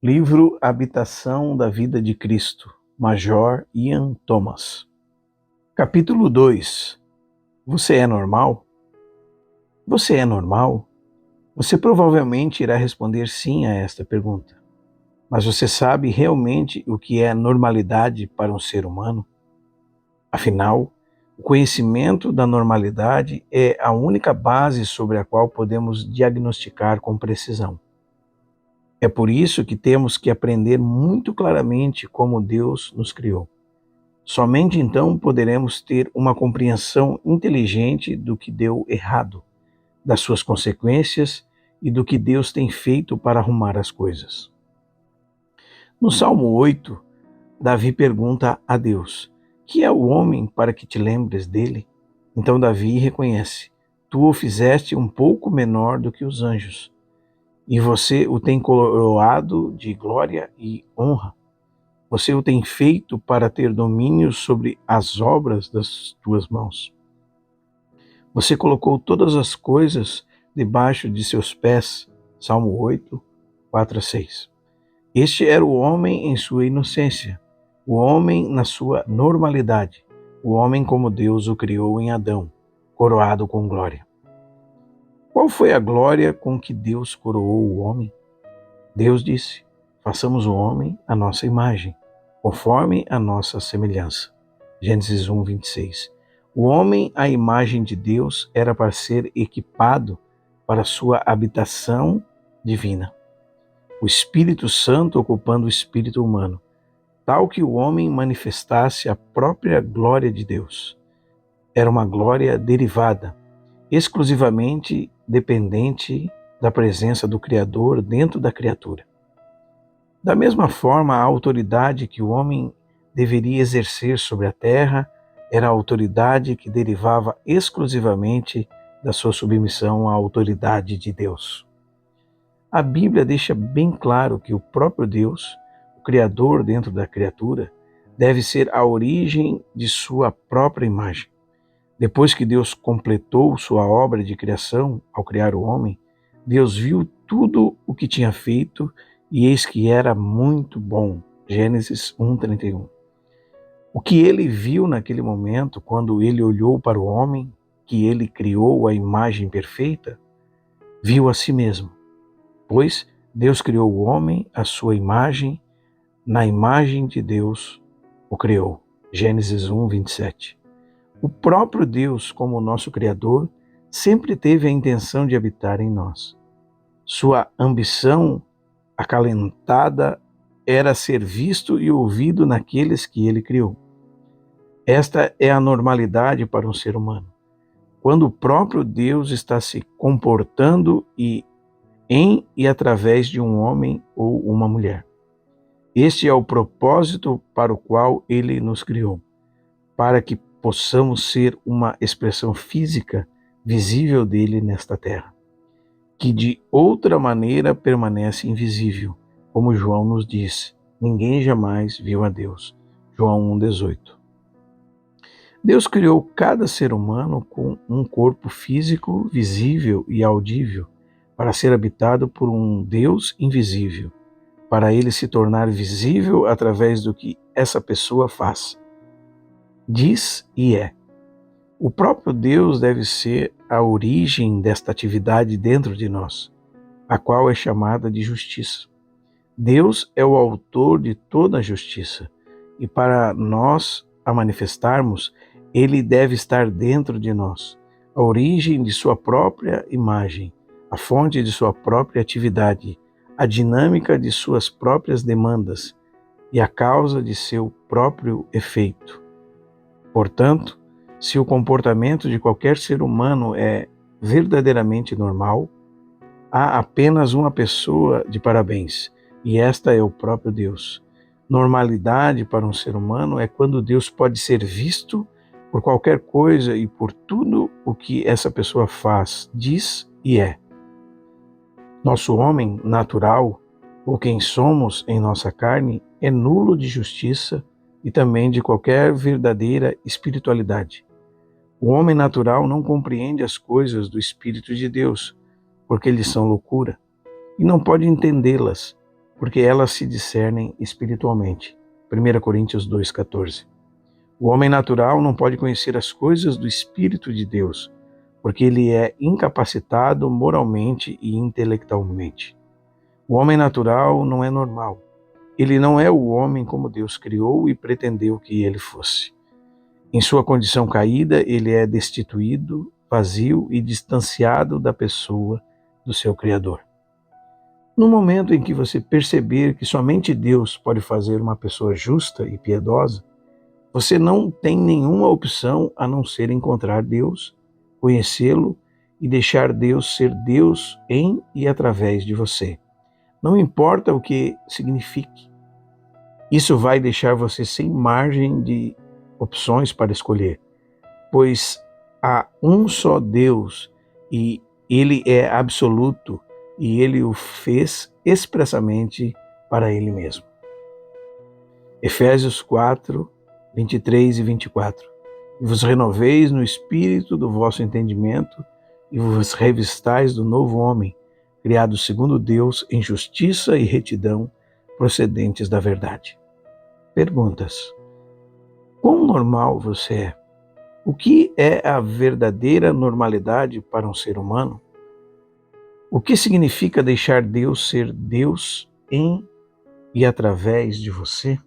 Livro Habitação da Vida de Cristo, Major Ian Thomas. Capítulo 2. Você é normal? Você é normal? Você provavelmente irá responder sim a esta pergunta. Mas você sabe realmente o que é normalidade para um ser humano? Afinal, o conhecimento da normalidade é a única base sobre a qual podemos diagnosticar com precisão. É por isso que temos que aprender muito claramente como Deus nos criou. Somente então poderemos ter uma compreensão inteligente do que deu errado, das suas consequências e do que Deus tem feito para arrumar as coisas. No Salmo 8, Davi pergunta a Deus: que é o homem para que te lembres dele? Então Davi reconhece: tu o fizeste um pouco menor do que os anjos, e você o tem coroado de glória e honra. Você o tem feito para ter domínio sobre as obras das tuas mãos. Você colocou todas as coisas debaixo de seus pés. Salmo 8, 4 a 6. Este era o homem em sua inocência, o homem na sua normalidade, o homem como Deus o criou em Adão, coroado com glória. Qual foi a glória com que Deus coroou o homem? Deus disse: façamos o homem à nossa imagem, conforme a nossa semelhança. Gênesis 1, 26. O homem, à imagem de Deus, era para ser equipado para sua habitação divina. O Espírito Santo ocupando o espírito humano, tal que o homem manifestasse a própria glória de Deus. Era uma glória derivada, exclusivamente dependente da presença do Criador dentro da criatura. Da mesma forma, a autoridade que o homem deveria exercer sobre a terra era a autoridade que derivava exclusivamente da sua submissão à autoridade de Deus. A Bíblia deixa bem claro que o próprio Deus, o Criador dentro da criatura, deve ser a origem de sua própria imagem. Depois que Deus completou sua obra de criação ao criar o homem, Deus viu tudo o que tinha feito e eis que era muito bom. Gênesis 1:31. O que ele viu naquele momento, quando ele olhou para o homem, que ele criou à imagem perfeita, viu a si mesmo, pois Deus criou o homem à sua imagem, na imagem de Deus o criou. Gênesis 1:27. O próprio Deus, como nosso Criador, sempre teve a intenção de habitar em nós. Sua ambição acalentada era ser visto e ouvido naqueles que ele criou. Esta é a normalidade para um ser humano. Quando o próprio Deus está se comportando em e através de um homem ou uma mulher. Este é o propósito para o qual ele nos criou, para que possamos ser uma expressão física visível dele nesta terra, que de outra maneira permanece invisível, como João nos diz: ninguém jamais viu a Deus. João 1,18. Deus criou cada ser humano com um corpo físico visível e audível para ser habitado por um Deus invisível, para ele se tornar visível através do que essa pessoa faz, diz e é. O próprio Deus deve ser a origem desta atividade dentro de nós, a qual é chamada de justiça. Deus é o autor de toda a justiça, e para nós a manifestarmos, ele deve estar dentro de nós, a origem de sua própria imagem, a fonte de sua própria atividade, a dinâmica de suas próprias demandas e a causa de seu próprio efeito. Portanto, se o comportamento de qualquer ser humano é verdadeiramente normal, há apenas uma pessoa de parabéns, e esta é o próprio Deus. Normalidade para um ser humano é quando Deus pode ser visto por qualquer coisa e por tudo o que essa pessoa faz, diz e é. Nosso homem natural, ou quem somos em nossa carne, é nulo de justiça e também de qualquer verdadeira espiritualidade. O homem natural não compreende as coisas do Espírito de Deus, porque eles são loucura, e não pode entendê-las, porque elas se discernem espiritualmente. 1 Coríntios 2,14. O homem natural não pode conhecer as coisas do Espírito de Deus, porque ele é incapacitado moralmente e intelectualmente. O homem natural não é normal. Ele não é o homem como Deus criou e pretendeu que ele fosse. Em sua condição caída, ele é destituído, vazio e distanciado da pessoa do seu Criador. No momento em que você perceber que somente Deus pode fazer uma pessoa justa e piedosa, você não tem nenhuma opção a não ser encontrar Deus, conhecê-lo e deixar Deus ser Deus em e através de você. Não importa o que signifique. Isso vai deixar você sem margem de opções para escolher, pois há um só Deus e Ele é absoluto e Ele o fez expressamente para Ele mesmo. Efésios 4, 23 e 24. E vos renoveis no espírito do vosso entendimento e vos revistais do novo homem, criado segundo Deus em justiça e retidão procedentes da verdade. Perguntas. Quão normal você é? O que é a verdadeira normalidade para um ser humano? O que significa deixar Deus ser Deus em e através de você?